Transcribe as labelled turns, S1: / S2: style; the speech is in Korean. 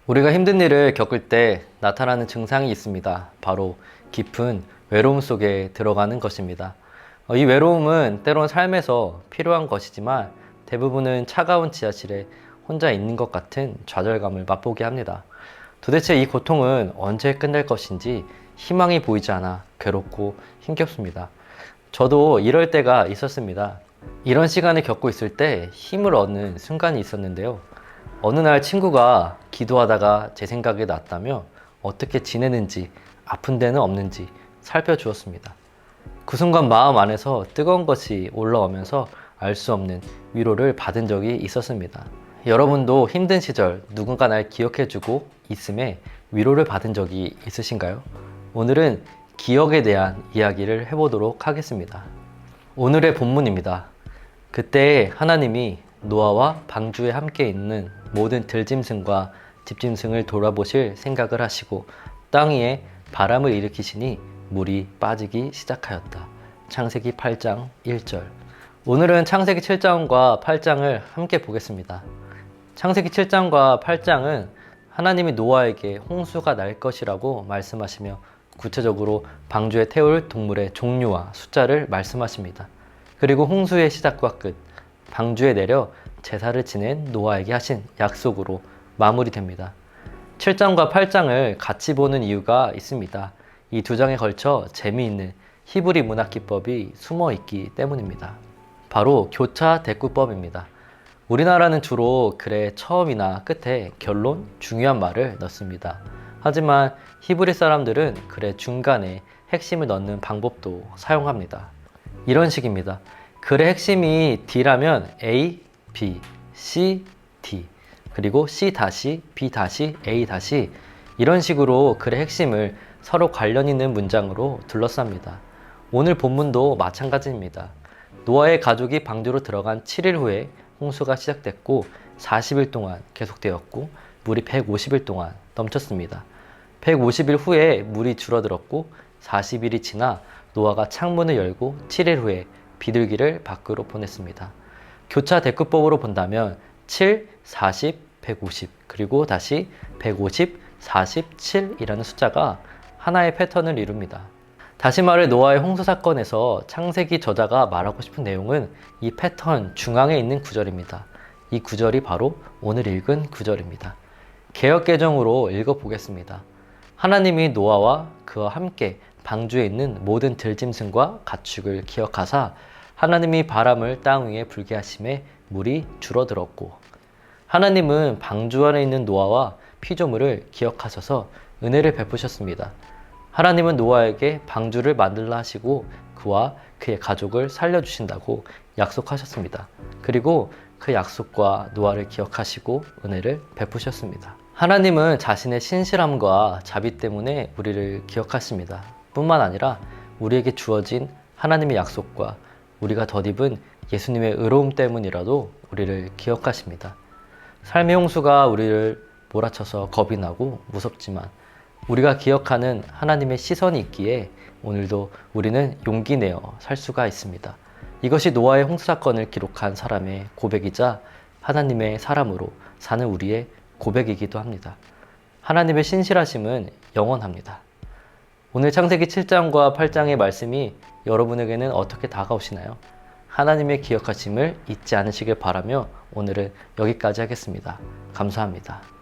S1: 우리가 힘든 일을 겪을 때 나타나는 증상이 있습니다. 바로 깊은 외로움 속에 들어가는 것입니다. 이 외로움은 때론 삶에서 필요한 것이지만 대부분은 차가운 지하실에 혼자 있는 것 같은 좌절감을 맛보게 합니다. 도대체 이 고통은 언제 끝날 것인지 희망이 보이지 않아 괴롭고 힘겹습니다. 저도 이럴 때가 있었습니다. 이런 시간을 겪고 있을 때 힘을 얻는 순간이 있었는데요. 어느 날 친구가 기도하다가 제 생각이 났다며 어떻게 지내는지, 아픈 데는 없는지 살펴주었습니다. 그 순간 마음 안에서 뜨거운 것이 올라오면서 알 수 없는 위로를 받은 적이 있었습니다. 여러분도 힘든 시절 누군가 날 기억해주고 있음에 위로를 받은 적이 있으신가요? 오늘은 기억에 대한 이야기를 해보도록 하겠습니다. 오늘의 본문입니다. 그때 하나님이 노아와 방주에 함께 있는 모든 들짐승과 집짐승을 돌아보실 생각을 하시고 땅 위에 바람을 일으키시니 물이 빠지기 시작하였다. 창세기 8장 1절. 오늘은 창세기 7장과 8장을 함께 보겠습니다. 창세기 7장과 8장은 하나님이 노아에게 홍수가 날 것이라고 말씀하시며 구체적으로 방주에 태울 동물의 종류와 숫자를 말씀하십니다. 그리고 홍수의 시작과 끝, 방주에 내려 제사를 지낸 노아에게 하신 약속으로 마무리됩니다. 7장과 8장을 같이 보는 이유가 있습니다. 이 두 장에 걸쳐 재미있는 히브리 문학 기법이 숨어 있기 때문입니다. 바로 교차 대꾸법입니다. 우리나라는 주로 글의 처음이나 끝에 결론, 중요한 말을 넣습니다. 하지만 히브리 사람들은 글의 중간에 핵심을 넣는 방법도 사용합니다. 이런 식입니다. 글의 핵심이 D라면 A, B, C, D, 그리고 C 다시, B 다시, A 다시 이런 식으로 글의 핵심을 서로 관련 있는 문장으로 둘러쌉니다. 오늘 본문도 마찬가지입니다. 노아의 가족이 방주로 들어간 7일 후에 홍수가 시작됐고 40일 동안 계속되었고 물이 150일 동안 넘쳤습니다. 150일 후에 물이 줄어들었고 40일이 지나 노아가 창문을 열고 7일 후에 비둘기를 밖으로 보냈습니다. 교차 대꾸법으로 본다면 7, 40, 150 그리고 다시 150, 47이라는 숫자가 하나의 패턴을 이룹니다. 다시 말해 노아의 홍수 사건에서 창세기 저자가 말하고 싶은 내용은 이 패턴 중앙에 있는 구절입니다. 이 구절이 바로 오늘 읽은 구절입니다. 개역개정으로 읽어보겠습니다. 하나님이 노아와 그와 함께 방주에 있는 모든 들짐승과 가축을 기억하사 하나님이 바람을 땅 위에 불게 하심에 물이 줄어들었고 하나님은 방주 안에 있는 노아와 피조물을 기억하셔서 은혜를 베푸셨습니다. 하나님은 노아에게 방주를 만들라 하시고 그와 그의 가족을 살려주신다고 약속하셨습니다. 그리고 그 약속과 노아를 기억하시고 은혜를 베푸셨습니다. 하나님은 자신의 신실함과 자비 때문에 우리를 기억하십니다. 뿐만 아니라 우리에게 주어진 하나님의 약속과 우리가 덧입은 예수님의 의로움 때문이라도 우리를 기억하십니다. 삶의 홍수가 우리를 몰아쳐서 겁이 나고 무섭지만 우리가 기억하는 하나님의 시선이 있기에 오늘도 우리는 용기 내어 살 수가 있습니다. 이것이 노아의 홍수 사건을 기록한 사람의 고백이자 하나님의 사람으로 사는 우리의 고백이기도 합니다. 하나님의 신실하심은 영원합니다. 오늘 창세기 7장과 8장의 말씀이 여러분에게는 어떻게 다가오시나요? 하나님의 기억하심을 잊지 않으시길 바라며 오늘은 여기까지 하겠습니다. 감사합니다.